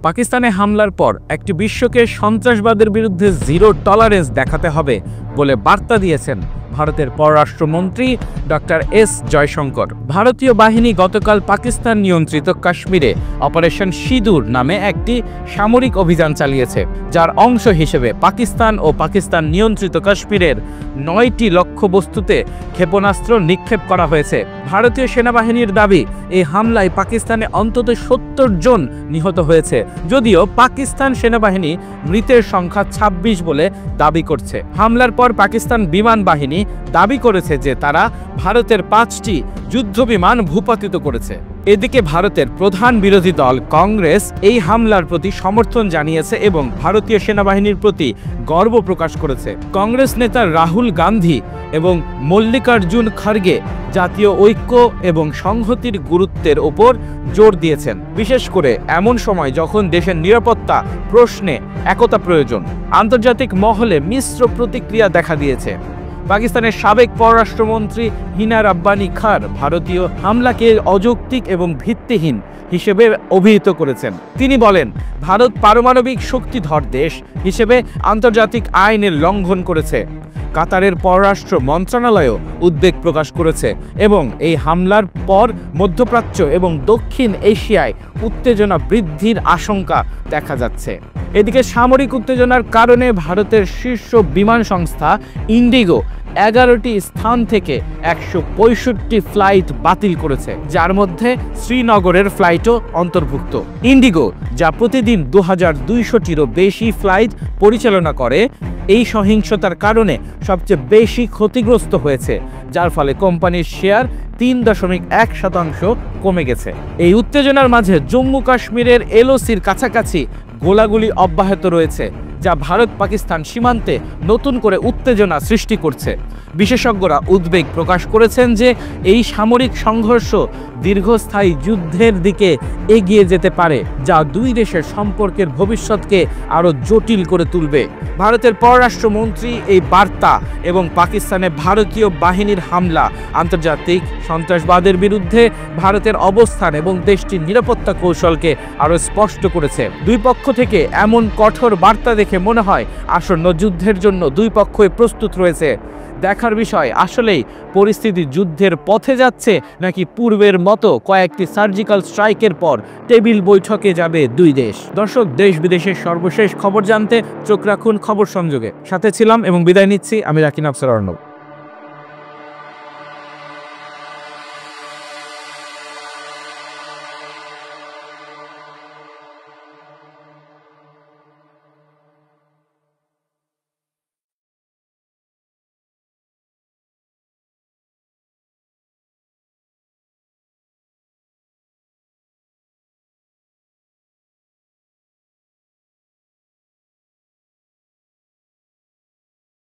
পাকিস্তানে হামলার পর একটি বিশ্বকে সন্ত্রাসবাদের বিরুদ্ধে জিরো টলারেন্স দেখাতে হবে বলে বার্তা দিয়েছেন ভারতের পররাষ্ট্রমন্ত্রী ডক্টর এস জয়শঙ্কর। ভারতীয় বাহিনী গতকাল পাকিস্তান নিয়ন্ত্রিত কাশ্মীরে অপারেশন সিঁদুর নামে একটি সামরিক অভিযান চালিয়েছে, যার অংশ হিসেবে পাকিস্তান ও পাকিস্তান নিয়ন্ত্রিত কাশ্মীরের 9টি লক্ষ্যবস্তুতে ক্ষেপণাস্ত্র নিক্ষেপ করা হয়েছে। ভারতীয় সেনাবাহিনীর দাবি, এই হামলায় পাকিস্তানে অন্তত 70 জন নিহত হয়েছে, যদিও পাকিস্তান সেনাবাহিনী মৃতের সংখ্যা 26 বলে দাবি করছে। হামলার পর পাকিস্তান বিমান বাহিনী দাবি করেছে যে তারা ভারতের 5টি যুদ্ধবিমান ভূপাতিত করেছে। এদিকে ভারতের প্রধান বিরোধী দল কংগ্রেস এই হামলার প্রতি সমর্থন জানিয়েছে এবং ভারতীয় সেনাবাহিনীর প্রতি গর্ব প্রকাশ করেছে। কংগ্রেস নেতা রাহুল গান্ধী এবং মল্লিকার্জুন খড়গে জাতীয় ঐক্য এবং সংহতির গুরুত্বের ওপর জোর দিয়েছেন, বিশেষ করে এমন সময় যখন দেশের নিরাপত্তা প্রশ্নে একতা প্রয়োজন। আন্তর্জাতিক মহলে মিশ্র প্রতিক্রিয়া দেখা দিয়েছে। পাকিস্তানের সাবেক পররাষ্ট্রমন্ত্রী হিনা রাব্বানি খার ভারতীয় হামলাকে অযৌক্তিক এবং ভিত্তিহীন হিসেবে অভিহিত করেছেন। তিনি বলেন, ভারত পারমাণবিক শক্তিধর দেশ হিসেবে আন্তর্জাতিক আইনের লঙ্ঘন করেছে। কাতারের পররাষ্ট্র মন্ত্রণালয়ও উদ্বেগ প্রকাশ করেছে এবং এই হামলার পর মধ্যপ্রাচ্য এবং দক্ষিণ এশিয়ায় উত্তেজনা বৃদ্ধির আশঙ্কা দেখা যাচ্ছে। এদিকে সামরিক উত্তেজনার কারণে ভারতের শীর্ষ বিমান সংস্থা ইন্ডিগো 11টি স্থান থেকে 165 ফ্লাইট বাতিল করেছে, যার মধ্যে শ্রীনগরের ফ্লাইটও অন্তর্ভুক্ত। ইন্ডিগো, যা প্রতিদিন 2200টিরও বেশি ফ্লাইট পরিচালনা করে, এই সহিংসতার কারণে সবচেয়ে বেশি ক্ষতিগ্রস্ত হয়েছে, যার ফলে কোম্পানির শেয়ার 3.1% কমে গেছে। এই উত্তেজনার মাঝে জম্মু কাশ্মীরের এলওসির কাছাকাছি গোলাগুলি অব্যাহত রয়েছে, যা ভারত পাকিস্তান সীমান্তে নতুন করে উত্তেজনা সৃষ্টি করছে। বিশেষজ্ঞরা উদ্বেগ প্রকাশ করেছেন যে এই সামরিক সংঘর্ষ দীর্ঘস্থায়ী যুদ্ধের দিকে এগিয়ে যেতে পারে, যা দুই দেশের সম্পর্কের ভবিষ্যৎকে আরও জটিল করে তুলবে। ভারতের পররাষ্ট্রমন্ত্রী এই বার্তা এবং পাকিস্তানে ভারতীয় বাহিনীর হামলা আন্তর্জাতিক সন্ত্রাসবাদের বিরুদ্ধে ভারতের অবস্থান এবং দেশটির নিরাপত্তা কৌশলকে আরও স্পষ্ট করেছে। দুই পক্ষ থেকে এমন কঠোর বার্তা দেখে মনে হয় আসন্ন যুদ্ধের জন্য দুই পক্ষই প্রস্তুত রয়েছে। দেখার বিষয়, আসলেই পরিস্থিতি যুদ্ধের পথে যাচ্ছে নাকি পূর্বের মতো কয়েকটি সার্জিক্যাল স্ট্রাইকের পর টেবিল বৈঠকে যাবে দুই দেশ। দর্শক, দেশ বিদেশের সর্বশেষ খবর জানতে চোখ রাখুন খবর সংযোগে। সাথে ছিলাম এবং বিদায় নিচ্ছি আমি রাকিন আফসার অর্ণব।